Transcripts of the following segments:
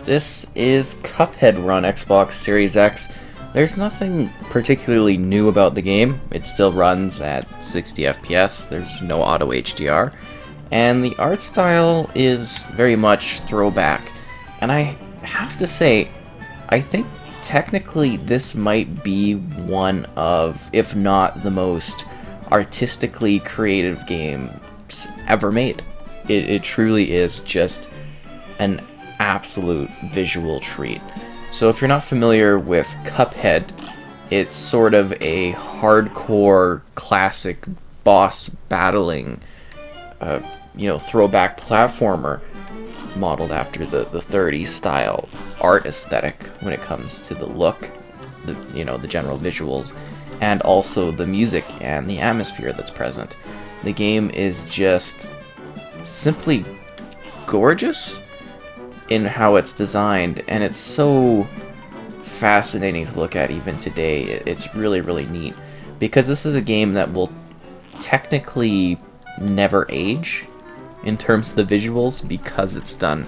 This is Cuphead Run Xbox Series X. There's nothing particularly new about the game. It still runs at 60 FPS, there's no auto HDR, and the art style is very much throwback. And I have to say, I think technically this might be one of, if not the most artistically creative games ever made. It truly is just an absolute visual treat. So if you're not familiar with Cuphead, it's sort of a hardcore classic boss battling throwback platformer modeled after the 30s style art aesthetic when it comes to the look, the general visuals, and also the music and the atmosphere that's present. The game is just simply gorgeous in how it's designed, and it's so fascinating to look at even today. It's really, really neat, because this is a game that will technically never age in terms of the visuals, because it's done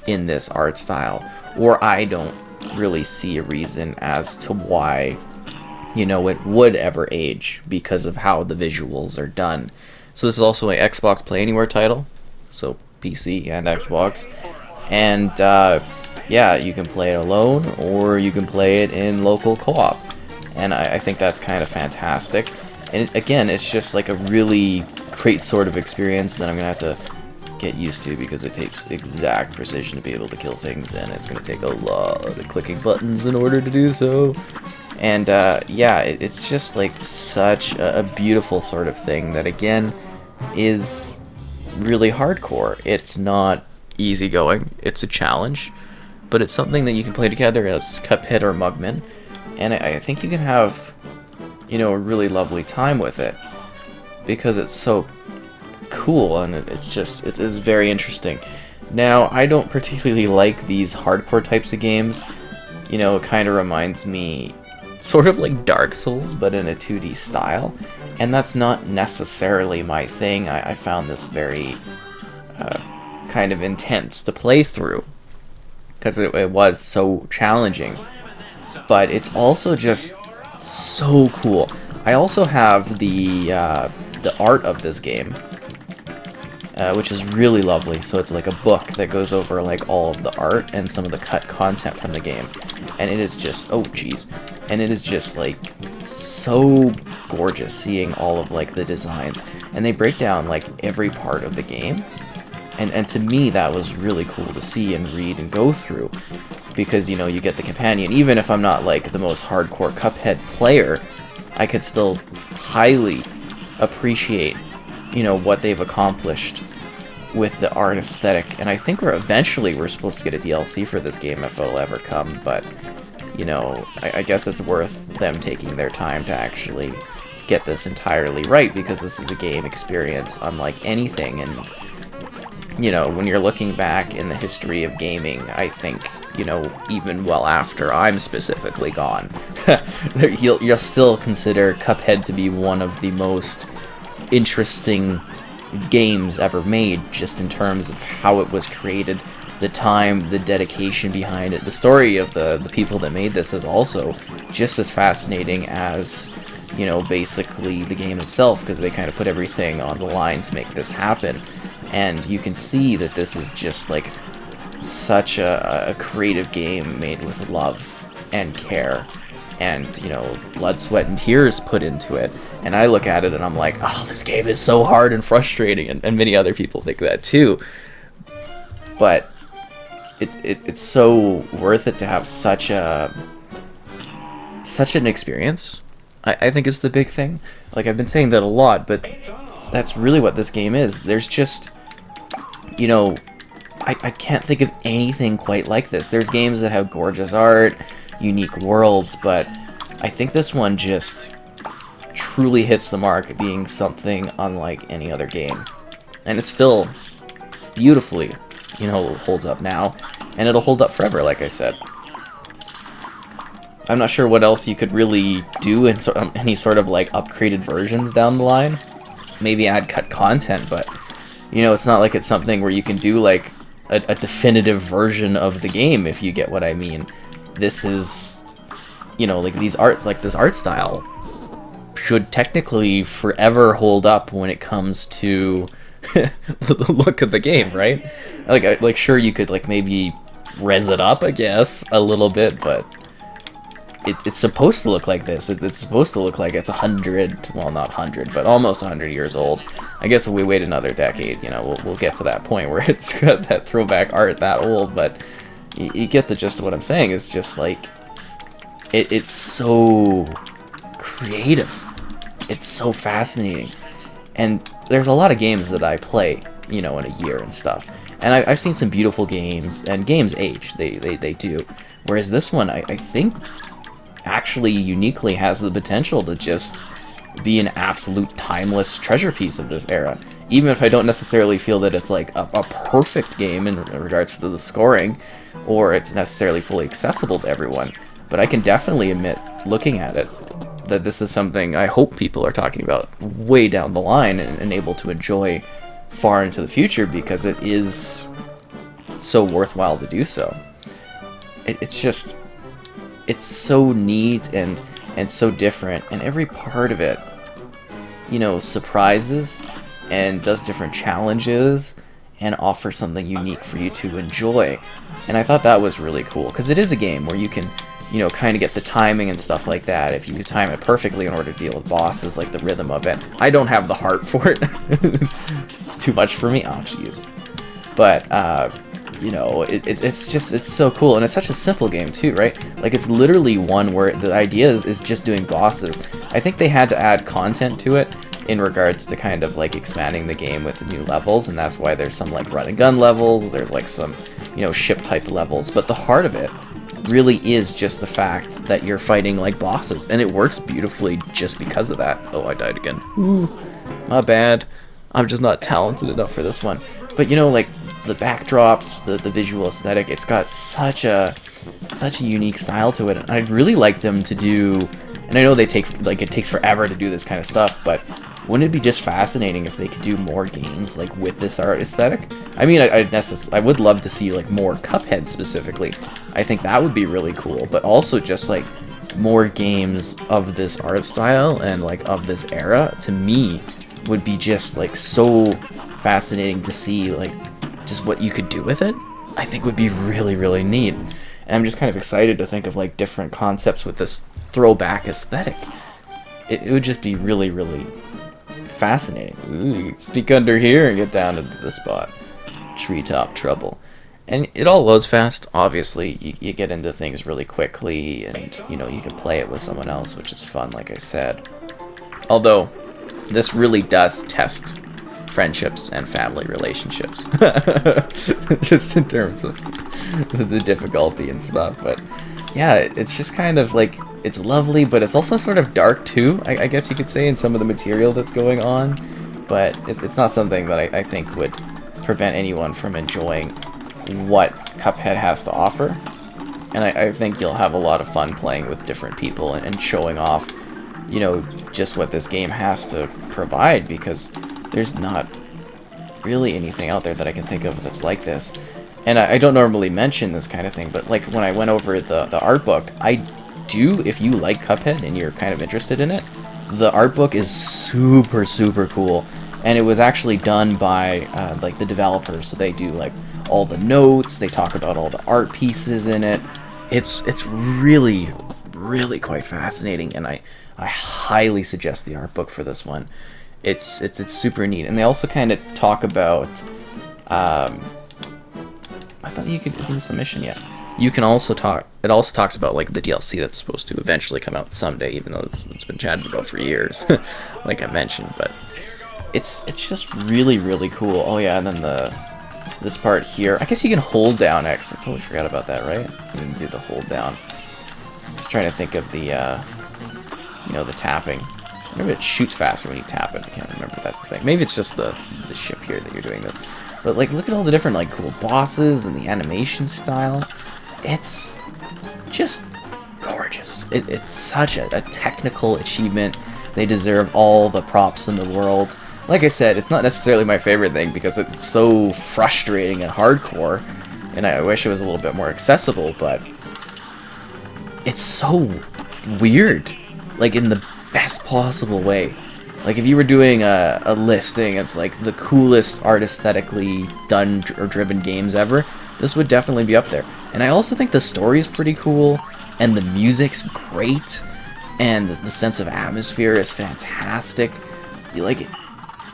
in this art style, or I don't really see a reason as to why it would ever age because of how the visuals are done. So this is also an Xbox Play Anywhere title, so PC and Xbox, and you can play it alone or you can play it in local co-op, and I think that's kind of fantastic. And again, it's just like a really great sort of experience that I'm gonna have to get used to, because it takes exact precision to be able to kill things, and it's gonna take a lot of clicking buttons in order to do so. And it's just like such a beautiful sort of thing that, again, is really hardcore. It's not easygoing, it's a challenge, but it's something that you can play together as Cuphead or Mugman, and I think you can have a really lovely time with it, because it's so cool, and it's very interesting. Now, I don't particularly like these hardcore types of games. It kind of reminds me sort of like Dark Souls, but in a 2D style, and that's not necessarily my thing. I found this very kind of intense to play through, because it was so challenging, but it's also just so cool. I also have the art of this game, which is really lovely. So it's like a book that goes over like all of the art and some of the cut content from the game, and it is just and it is just like so gorgeous seeing all of like the designs, and they break down like every part of the game, and to me that was really cool to see and read and go through, because you get the companion. Even if I'm not like the most hardcore Cuphead player, I could still highly appreciate what they've accomplished with the art aesthetic. And I think we're supposed to get a DLC for this game if it'll ever come, but I guess it's worth them taking their time to actually get this entirely right, because this is a game experience unlike anything. And when you're looking back in the history of gaming, I think even well after I'm specifically gone, you'll still consider Cuphead to be one of the most interesting games ever made, just in terms of how it was created, the time, the dedication behind it. The story of the people that made this is also just as fascinating as basically the game itself, because they kind of put everything on the line to make this happen. And you can see that this is just like such a creative game made with love and care, and blood, sweat, and tears put into it. And I look at it and I'm like, oh, this game is so hard and frustrating, and many other people think that too. But it's so worth it to have such an experience. I think it's the big thing. Like, I've been saying that a lot, but that's really what this game is. There's just I can't think of anything quite like this. There's games that have gorgeous art, unique worlds, but I think this one just truly hits the mark at being something unlike any other game. And it's still beautifully, holds up now, and it'll hold up forever, like I said. I'm not sure what else you could really do in any sort of like upgraded versions down the line. Maybe add cut content, but it's not like it's something where you can do like a definitive version of the game, if you get what I mean. This is, you know, like this art style should technically forever hold up when it comes to the look of the game, right? Like sure, you could like maybe res it up, I guess, a little bit, but it's supposed to look like this. It's supposed to look like it's 100, well, not 100, but almost 100 years old. I guess if we wait another decade, you know, we'll get to that point where it's got that throwback art that old, but you get the gist of what I'm saying. It's just like, it's so creative. It's so fascinating. And there's a lot of games that I play, you know, in a year and stuff. And I've seen some beautiful games, and games age, they do. Whereas this one, I think, actually uniquely has the potential to just be an absolute timeless treasure piece of this era. Even if I don't necessarily feel that it's like a perfect game in regards to the scoring, or it's necessarily fully accessible to everyone. But I can definitely admit, looking at it, that this is something I hope people are talking about way down the line and able to enjoy far into the future, because it is so worthwhile to do so. It's just, it's so neat and so different, and every part of it, you know, surprises and does different challenges and offers something unique for you to enjoy. And I thought that was really cool, because it is a game where you can, you know, kind of get the timing and stuff like that. If you time it perfectly in order to deal with bosses, like the rhythm of it. I don't have the heart for it. It's too much for me. Oh, jeez. But, you know, it's just, it's so cool. And it's such a simple game, too, right? Like, it's literally one where the idea is just doing bosses. I think they had to add content to it in regards to kind of, like, expanding the game with new levels. And that's why there's some, like, run-and-gun levels. There's, like, some, you know, ship-type levels. But the heart of it really is just the fact that you're fighting like bosses, and it works beautifully just because of that. Oh, I died again. Ooh, my bad. I'm just not talented enough for this one. But you know, like the backdrops, the visual aesthetic, it's got such a unique style to it, and I'd really like them to do. And I know it takes forever to do this kind of stuff, but wouldn't it be just fascinating if they could do more games like with this art aesthetic? I mean, I would love to see like more Cuphead specifically. I think that would be really cool, but also just like more games of this art style and like of this era, to me, would be just like so fascinating to see, like just what you could do with it. I think would be really, really neat. And I'm just kind of excited to think of like different concepts with this throwback aesthetic. It would just be really, really fascinating. Ooh, sneak under here and get down into the spot. Treetop trouble. And it all loads fast. Obviously, you get into things really quickly, and you know, you can play it with someone else, which is fun, like I said. Although, this really does test friendships and family relationships. Just in terms of the difficulty and stuff. But yeah, it's just kind of like, it's lovely, but it's also sort of dark too, I guess you could say, in some of the material that's going on. But it's not something that I think would prevent anyone from enjoying what Cuphead has to offer. And I think you'll have a lot of fun playing with different people and showing off, you know, just what this game has to provide, because there's not really anything out there that I can think of that's like this. And I don't normally mention this kind of thing, but like when I went over the art book, I do, if you like Cuphead and you're kind of interested in it, the art book is super, super cool. And it was actually done by like the developers, so they do like all the notes, they talk about all the art pieces in it. It's really, really quite fascinating, and I highly suggest the art book for this one. It's super neat. And they also kind of talk about, I thought you could, isn't this a mission yet? You can also talk, it also talks about like the DLC that's supposed to eventually come out someday, even though it's been chatted about for years, like I mentioned. But it's just really, really cool. Oh yeah, and then this part here, I guess you can hold down X. I totally forgot about that, right? You can do the hold down. Just trying to think of the, you know, the tapping. Maybe it shoots faster when you tap it. I can't remember if that's the thing. Maybe it's just the ship here that you're doing this. But like, look at all the different like cool bosses and the animation style. It's just gorgeous. It's such a technical achievement. They deserve all the props in the world. like I said, it's not necessarily my favorite thing because it's so frustrating and hardcore, and I wish it was a little bit more accessible, but it's so weird, like in the best possible way. Like if you were doing a listing, it's like the coolest art aesthetically done or driven games ever, this would definitely be up there. And I also think the story is pretty cool, and the music's great, and the sense of atmosphere is fantastic.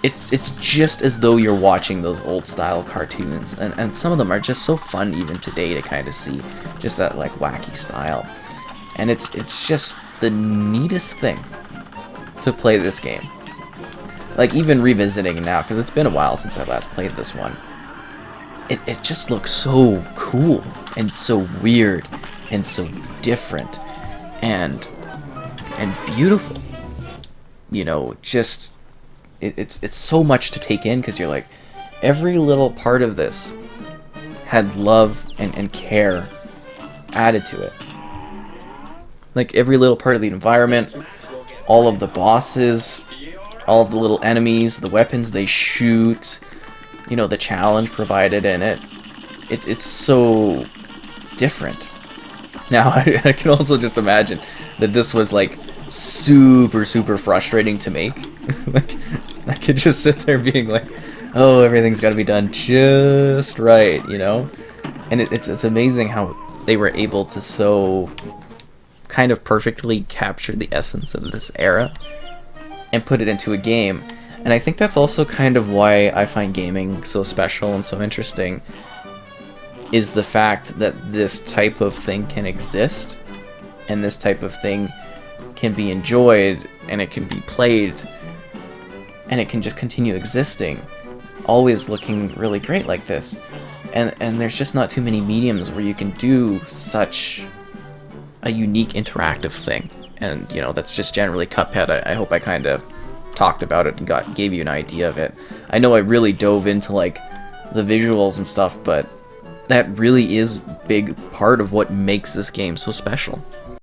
It's just as though you're watching those old style cartoons, and some of them are just so fun even today to kind of see, just that like wacky style. And it's just the neatest thing to play this game. Like even revisiting it now, because it's been a while since I last played this one, it just looks so cool and so weird and so different and beautiful. You know, just it's so much to take in, because you're like, every little part of this had love and care added to it. Like every little part of the environment, all of the bosses, all of the little enemies, the weapons they shoot, you know, the challenge provided in it. It's so different. Now, I can also just imagine that this was like super frustrating to make. Like, I could just sit there being like, oh, everything's got to be done just right, you know? And it's amazing how they were able to so kind of perfectly capture the essence of this era and put it into a game. And I think that's also kind of why I find gaming so special and so interesting, is the fact that this type of thing can exist, and this type of thing can be enjoyed, and it can be played, and it can just continue existing, always looking really great like this. And there's just not too many mediums where you can do such a unique interactive thing. And, you know, that's just generally Cuphead. I hope I kind of talked about it and gave you an idea of it. I know I really dove into, like, the visuals and stuff, but that really is a big part of what makes this game so special.